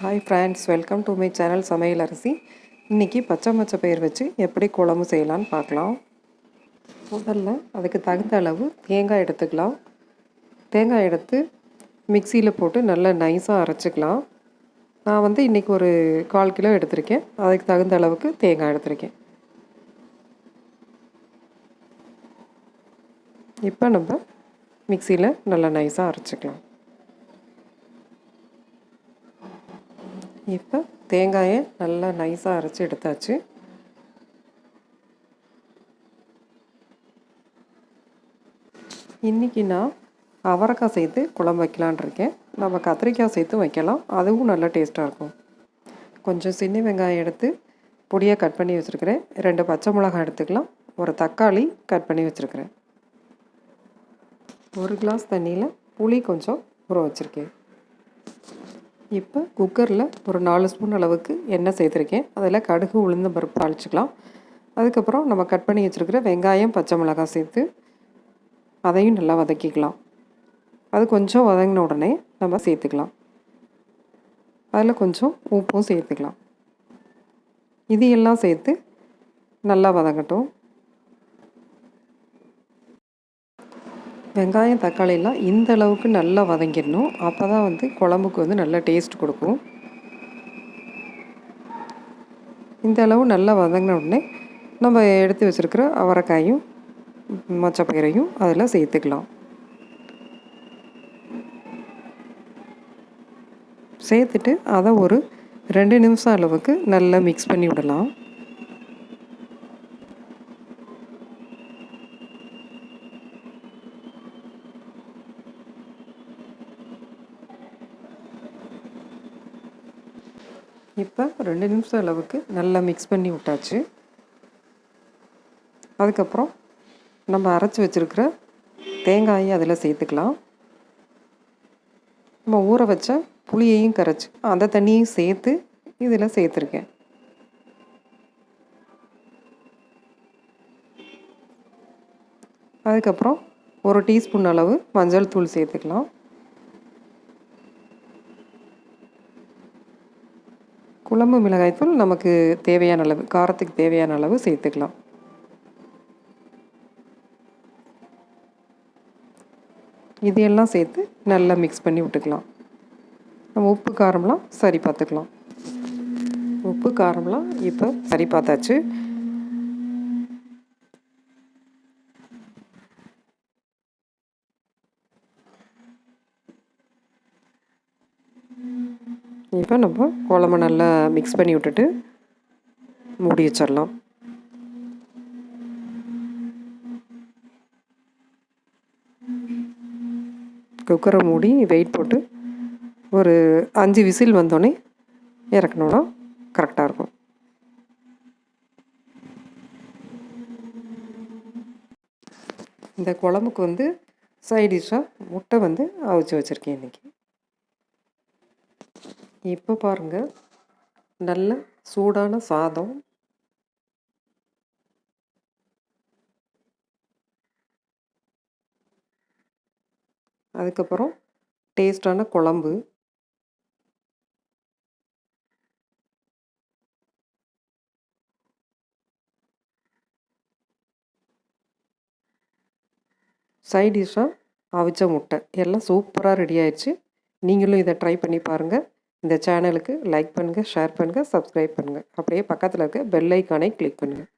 Hi friends, welcome to my channel சமையல் அரிசி. இன்றைக்கி பச்சை பயிர் வச்சு எப்படி குழம்பு செய்யலான்னு பார்க்கலாம். முதல்ல அதுக்கு தகுந்த அளவு தேங்காய் எடுத்துக்கலாம். தேங்காய் எடுத்து மிக்சியில் போட்டு நல்லா நைஸாக அரைச்சிக்கலாம். நான் இன்றைக்கி ஒரு 1/4 கிலோ எடுத்திருக்கேன். அதுக்கு தகுந்த அளவுக்கு தேங்காய் எடுத்திருக்கேன். இப்போ நம்ம மிக்சியில் நல்லா நைஸாக அரைச்சிக்கலாம். இப்போ தேங்காயை நல்லா நைஸாக அரைச்சி எடுத்தாச்சு. இன்றைக்கி நான் அவரைக்காய் சேர்த்து குழம்பு வைக்கலான் இருக்கேன். நம்ம கத்திரிக்காய் சேர்த்து வைக்கலாம், அதுவும் நல்லா டேஸ்ட்டாக இருக்கும். கொஞ்சம் சின்ன வெங்காயம் எடுத்து பொடியாக கட் பண்ணி வச்சுருக்கிறேன். 2 பச்சை மிளகாய் எடுத்துக்கலாம். ஒரு தக்காளி கட் பண்ணி வச்சுருக்கிறேன். 1 கிளாஸ் தண்ணியில் புளி கொஞ்சம் ஊற வச்சுருக்கேன். இப்போ குக்கரில் ஒரு 4 ஸ்பூன் அளவுக்கு எண்ணெய் சேர்த்துருக்கேன். அதில் கடுகு உளுந்தம் பருப்பு தாளிச்சிக்கலாம். அதுக்கப்புறம் நம்ம கட் பண்ணி வச்சுருக்கிற வெங்காயம் பச்சை மிளகாய் சேர்த்து அதையும் நல்லா வதக்கிக்கலாம். அது கொஞ்சம் வதங்கின உடனே நம்ம சேர்த்துக்கலாம். அதில் கொஞ்சம் உப்பும் சேர்த்துக்கலாம். இது எல்லாம் சேர்த்து நல்லா வதங்கட்டும். வெங்காயம் தக்காளியெல்லாம் இந்த அளவுக்கு நல்லா வதங்கிடணும். அப்போ தான் குழம்புக்கு நல்ல டேஸ்ட் கொடுக்கும். இந்த அளவு நல்லா வதங்கின உடனே நம்ம எடுத்து வச்சுருக்கிற அவரைக்காயும் மொச்சப்பயிரையும் அதில் சேர்த்துக்கலாம். சேர்த்துட்டு அதை ஒரு 2 நிமிஷம் அளவுக்கு நல்லா மிக்ஸ் பண்ணி விடலாம். இப்போ 2 நிமிஷம் அளவுக்கு நல்லா மிக்ஸ் பண்ணி விட்டாச்சு. அதுக்கப்புறம் நம்ம அரைச்சி வச்சுருக்கிற தேங்காயை அதில் சேர்த்துக்கலாம். நம்ம ஊற வச்ச புளியையும் கரைச்சி அந்த தண்ணியையும் சேர்த்து இதில் சேர்த்துருக்கேன். அதுக்கப்புறம் 1 டீஸ்பூன் அளவு மஞ்சள் தூள் சேர்த்துக்கலாம். குழம்பு மிளகாய்த்தூள் நமக்கு தேவையான அளவு, காரத்துக்கு தேவையான அளவு சேர்த்துக்கலாம். இதையெல்லாம் சேர்த்து நல்லா மிக்ஸ் பண்ணி விட்டுக்கலாம். நம்ம உப்பு காரம்லாம் சரி பார்த்துக்கலாம். உப்பு காரம்லாம் இப்போ சரி பார்த்தாச்சு. இப்போ நம்ம குழம்பு நல்லா மிக்ஸ் பண்ணி விட்டுட்டு மூடி வச்சிடலாம். குக்கரை மூடி வெயிட் போட்டு ஒரு 5 விசில் வந்தோடனே இறக்கணுன்னா கரெக்டாக இருக்கும். இந்த குழம்புக்கு சைட் டிஷ்ஷாக முட்டை அவிச்சு வச்சுருக்கேன் இன்றைக்கி. இப்போ பாருங்கள், நல்ல சூடான சாதம், அதுக்கப்புறம் டேஸ்டான குழம்பு, சைட் டிஷ்ஷாக அவிச்ச முட்டை எல்லாம் சூப்பராக ரெடி ஆயிடுச்சு. நீங்களும் இதை ட்ரை பண்ணி பாருங்கள். இந்த சேனலுக்கு லைக் பண்ணுங்கள், ஷேர் பண்ணுங்கள், சப்ஸ்கிரைப் பண்ணுங்கள். அப்படியே பக்கத்தில் இருக்க பெல் ஐக்கானை கிளிக் பண்ணுங்கள்.